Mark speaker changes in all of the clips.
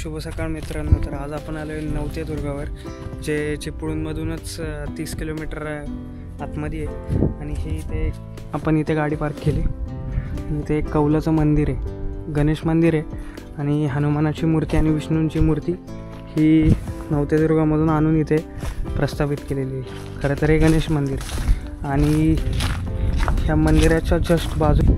Speaker 1: शुभ सकाळ मित्रांनो. तर आज आपण आलो आहे नवतेदुर्गावर, जे चिपळूणमधूनच 30 किलोमीटर आतमध्ये आहे. आणि हे इथे आपण इथे गाडी पार्क केली. इथे एक कौलाचं मंदिर आहे, गणेश मंदिर आहे. आणि हनुमानाची मूर्ती आणि विष्णूंची मूर्ती ही नवतेदुर्गामधून आणून इथे प्रस्थापित केलेली आहे. खरं तर हे गणेश मंदिर. आणि ह्या मंदिराच्या जस्ट बाजू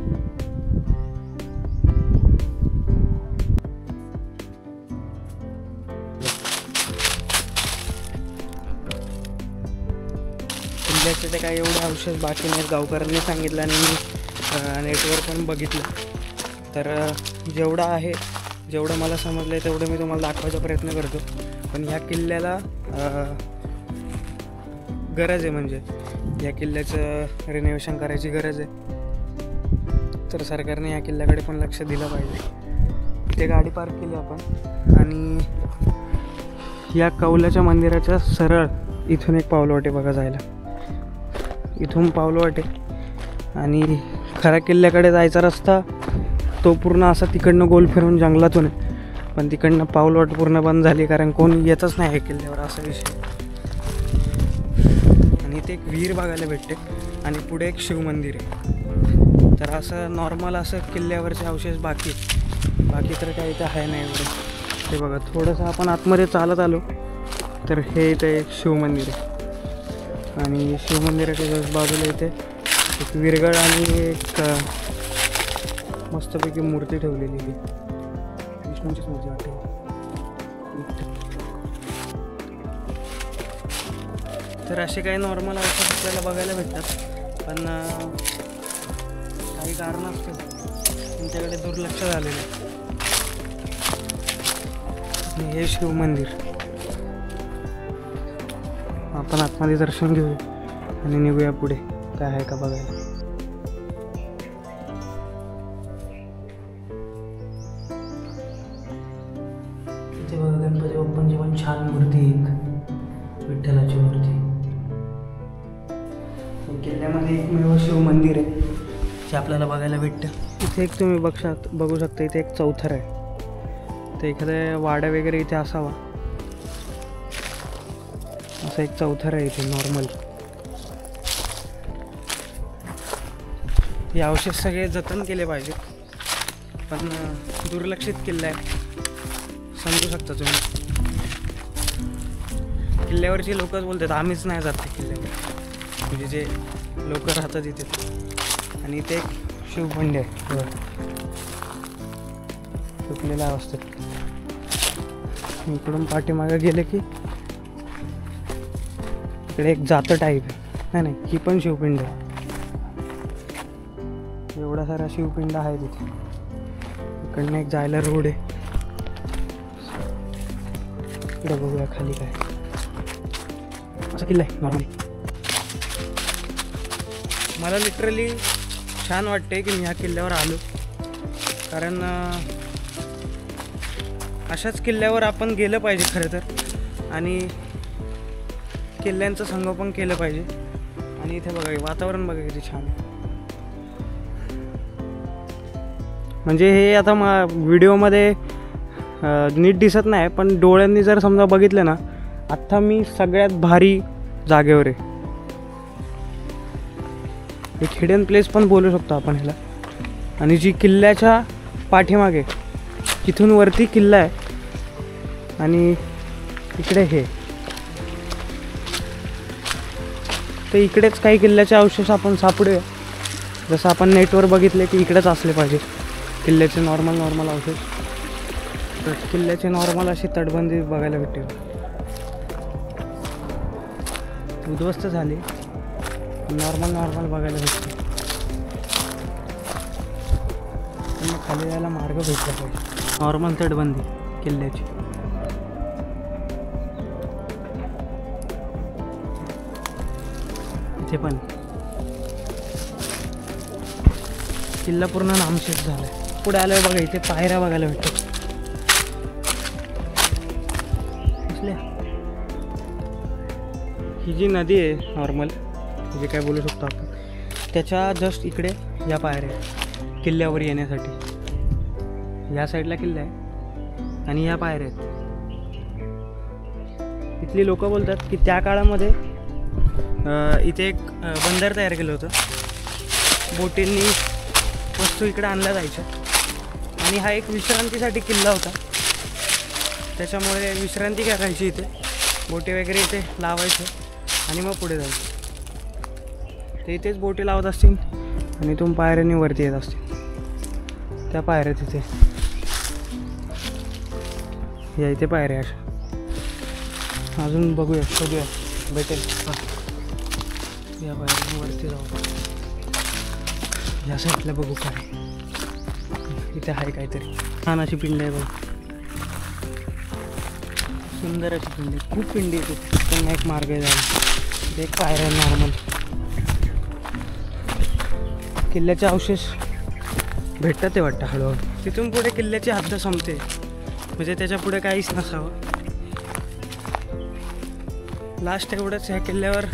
Speaker 1: किल्ल्याचे ते काही एवढे अवशेष बाकी नाहीत. गावकऱ्यांनी सांगितलं आणि मी नेटवर पण बघितलं. तर जेवढं मला समजलं आहे तेवढं मी तुम्हाला दाखवायचा प्रयत्न करतो. पण ह्या किल्ल्याला गरज आहे, म्हणजे या किल्ल्याचं रिनोव्हेशन करायची गरज आहे. तर सरकारने या किल्ल्याकडे पण लक्ष दिलं पाहिजे. इथे गाडी पार्क केली आपण आणि या कौलाच्या मंदिराच्या सरळ इथून एक पावलवाट आहे बघा जायला. इथून पावलवाट आहे आणि खऱ्या किल्ल्याकडे जायचा रस्ता तो पूर्ण असा तिकडनं गोल फिरून जंगलातून आहे. पण तिकडनं पावलवाट पूर्ण बंद झाली, कारण कोण येतच नाही आहे किल्ल्यावर, असा विषय. आणि इथे एक विहीर बघायला भेटते आणि पुढे एक शिवमंदिर आहे. तर असं नॉर्मल असं किल्ल्यावरचे अवशेष बाकी तर काही इथं आहे नाही एवढं. ते बघा, थोडंसं आपण आतमध्ये चालत आलो तर हे इथे एक शिवमंदिर आहे. आणि शिवमंदिराच्या जस्ट बाजूला इथे एक विरगळ आणि एक मस्तपैकी मूर्ती ठेवलेली आहे, विष्णूंचीच मूर्ती वाटते. तर असे काही नॉर्मल अवशेष आपल्याला बघायला भेटतात, पण काही कारण असतं त्यांच्याकडे दुर्लक्ष झालेलं आहे. आणि हे शिवमंदिर आपण आतमध्ये दर्शन घेऊया आणि निघूया पुढे काय आहे का बघायला. इथे बघा गणपती बाप्पांची पण छान मूर्ती, एक विठ्ठलाची मूर्ती. किल्ल्यामध्ये एकमेव शिवमंदिर आहे जे आपल्याला बघायला भेटतं. इथे एक तुम्ही बघू शकता, इथे एक चौथर आहे. तर एखाद्या वाडा वगैरे इथे असावा असं एक चौथर आहे इथे नॉर्मल. हे अवशेष सगळे जतन केले पाहिजे, पण दुर्लक्षित किल्ला आहे, समजू शकता तुम्ही. किल्ल्यावरची लोकच बोलतात आम्हीच नाही जात ते किल्ल्यावर, म्हणजे जे लोक राहतात इथे. आणि इथे एक शिवपिंड आहे सुकलेल्या अवस्थेत. इकडून पाठीमागे गेले की इकडे एक जातं टाईप आहे, नाही ही पण शिवपिंड आहे. एवढा सारा शिवपिंड आहे तिथे. इकडनं एक जायला रोड आहे. इकडे बघूया खाली काय असा किल्ला आहे नॉर्मली. मला लिटरली छान वाटते की मी ह्या किल्ल्यावर आलो, कारण अशाच किल्ल्यावर आपण गेलं पाहिजे खरं तर, आणि किल्ल्यांचं संगोपन केलं पाहिजे. आणि इथे बघा वातावरण बघा किती छान आहे. म्हणजे हे आता व्हिडिओमध्ये नीट दिसत नाही, पण डोळ्यांनी जर समजा बघितलं ना, आत्ता मी सगळ्यात भारी जागेवर आहे. एक हिडन प्लेस पण बोलू शकतो आपण ह्याला. आणि जी किल्ल्याच्या पाठीमागे तिथून वरती किल्ला आहे आणि इकडे हे, तर इकडेच काही किल्ल्याचे अवशेष आपण सापडूया. जसं आपण नेटवर बघितले की इकडेच असले पाहिजे किल्ल्याचे नॉर्मल अवशेष. तर किल्ल्याची नॉर्मल अशी तटबंदी बघायला भेटते, उद्ध्वस्त झाली, नॉर्मल बघायला भेटते. पण मग खाली जायला मार्ग भेटला पाहिजे. नॉर्मल तटबंदी किल्ल्याची. इथे पण किल्ला पूर्ण नामशेष झालाय. पुढे आल्यावर बघा इथे पायऱ्या बघायला भेटतात. ही जी नदी आहे नॉर्मल, जे काय बोलू शकतो आपण, त्याच्या जस्ट इकडे या पायऱ्या किल्ल्यावर येण्यासाठी. या साईडला किल्ला आहे, आणि ह्या पायऱ्या आहेत. इथली लोक बोलतात की त्या काळामध्ये इथे एक बंदर तयार केलं होतं. बोटींनी वस्तू इकडे आणल्या जायच्या आणि हा एक विश्रांतीसाठी किल्ला होता. त्याच्यामुळे विश्रांती करायची इथे, बोटी वगैरे इथे लावायचे आणि मग पुढे जायचं. ते इथेच बोटी लावत असतील आणि इथून पायऱ्यांनी वरती येत असतील. त्या पायऱ्या तिथे या, इथे पायऱ्या अशा. अजून बघूया, शोधूया, भेटेल. या पायऱ्यांनी वरती जाऊ. या साईडला बघू काय इथे आहे काहीतरी. छान अशी पिंड आहे बघ, सुंदर अशी पिंडी. खूप पिंडी येते. त्यांना एक मार्ग आहे जायला. एक पायऱ्या नॉर्मल. किल्ल्याचे अवशेष भेटतात ते वाटतं हळूहळू. तिथून पुढे किल्ल्याची हद्द संपते, म्हणजे त्याच्या पुढे काहीच नसावं. लास्ट एवढंच, ह्या किल्ल्यावर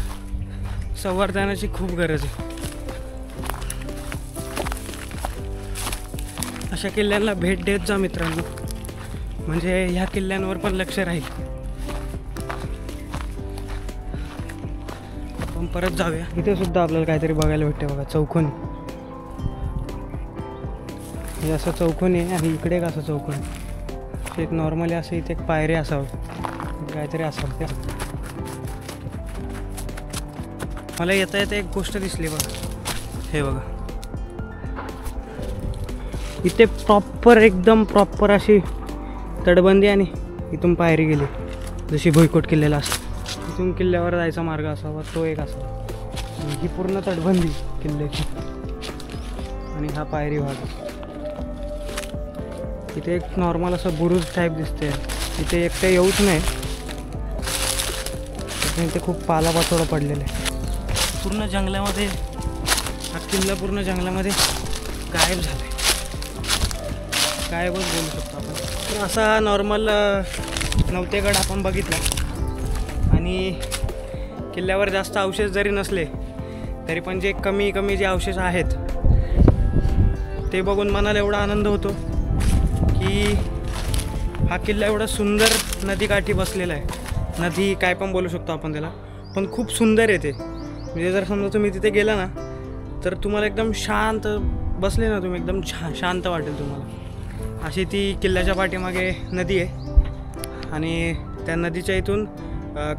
Speaker 1: संवर्धनाची खूप गरज आहे. अशा किल्ल्यांना भेट देत जा मित्रांनो, म्हणजे ह्या किल्ल्यांवर पण लक्ष राहील. आपण परत जाऊया. इथे सुद्धा आपल्याला काहीतरी बघायला भेटते बघा, चौकोनी. हे असं चौकोनी आहे आणि इकडे एक असं चौकोनी. एक नॉर्मली असं इथे एक पायरी असावं, काहीतरी असावं. ते मला येता येता एक गोष्ट दिसली बघा, हे बघा. इथे प्रॉपर, एकदम प्रॉपर अशी तटबंदी आणि इथून पायरी गेली, जशी भुईकोट किल्ल्याला असते. इथून किल्ल्यावर जायचा मार्ग असावा, तो एक असावा. आणि ही पूर्ण तटबंदी किल्ल्याची आणि हा पायरी भाग. इथे एक नॉर्मल असं बुरुज टाईप दिसते. इथे एकटं येऊच नाही, इथे खूप पालापाचोळा पडलेला आहे. पूर्ण जंगलामध्ये हा किल्ला पूर्ण जंगलामध्ये गायब झाला आहे. गायबच बोलू शकतो आपण. तर असा नॉर्मल नवतेगड आपण बघितला आणि किल्ल्यावर जास्त अवशेष जरी नसले तरी पण जे कमी जे अवशेष आहेत ते बघून मनाला एवढा आनंद होतो की हा किल्ला एवढा सुंदर नदीकाठी बसलेला आहे. नदी काय पण बोलू शकतो आपण त्याला, पण खूप सुंदर आहे ते. म्हणजे जर समजा तुम्ही तिथे गेला ना तर तुम्हाला एकदम शांत बसले ना तुम्ही, एकदम शांत वाटेल तुम्हाला. अशी ती किल्ल्याच्या पाठीमागे नदी आहे आणि त्या नदीच्या इथून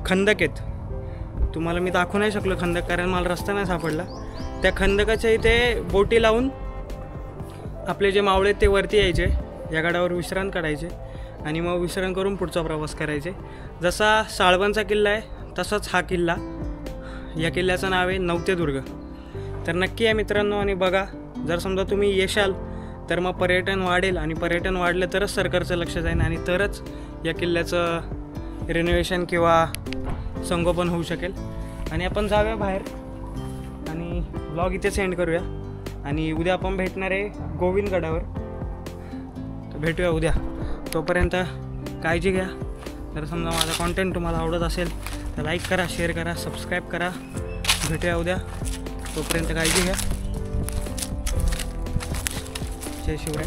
Speaker 1: खंदक आहेत. तुम्हाला मी दाखवू नाही शकलो खंदक, कारण मला रस्ता नाही सापडला. त्या खंदकाच्या इथे बोटी लावून आपले जे मावळे ते वरती यायचे, या गडावर विश्रांत काढायचे आणि मग विश्रांत करून पुढचा प्रवास करायचे. जसा साळवणचा किल्ला आहे तसाच हा किल्ला. या किल्ल्याचं नाव आहे नवतेदुर्ग. तर नक्की या मित्रांनो आणि बघा. जर समजा तुम्ही येशाल तर मग पर्यटन वाढेल आणि पर्यटन वाढलं तरच सरकारचं लक्ष जाईल आणि तरच या किल्ल्याचं रिनोव्हेशन किंवा संगोपन होऊ शकेल. आणि आपण जाऊया बाहेर आणि ब्लॉग इथे सेंड करूया. आणि उद्या आपण भेटणार आहे गोविंदगडावर. तर भेटूया उद्या. तोपर्यंत काळजी घ्या. जर समजा माझा कॉन्टेंट तुम्हाला आवडत असेल तर लाईक करा, शेअर करा, सबस्क्राईब करा. भेटूया उद्या. तोपर्यंत काळजी घ्या. जय शिवराय.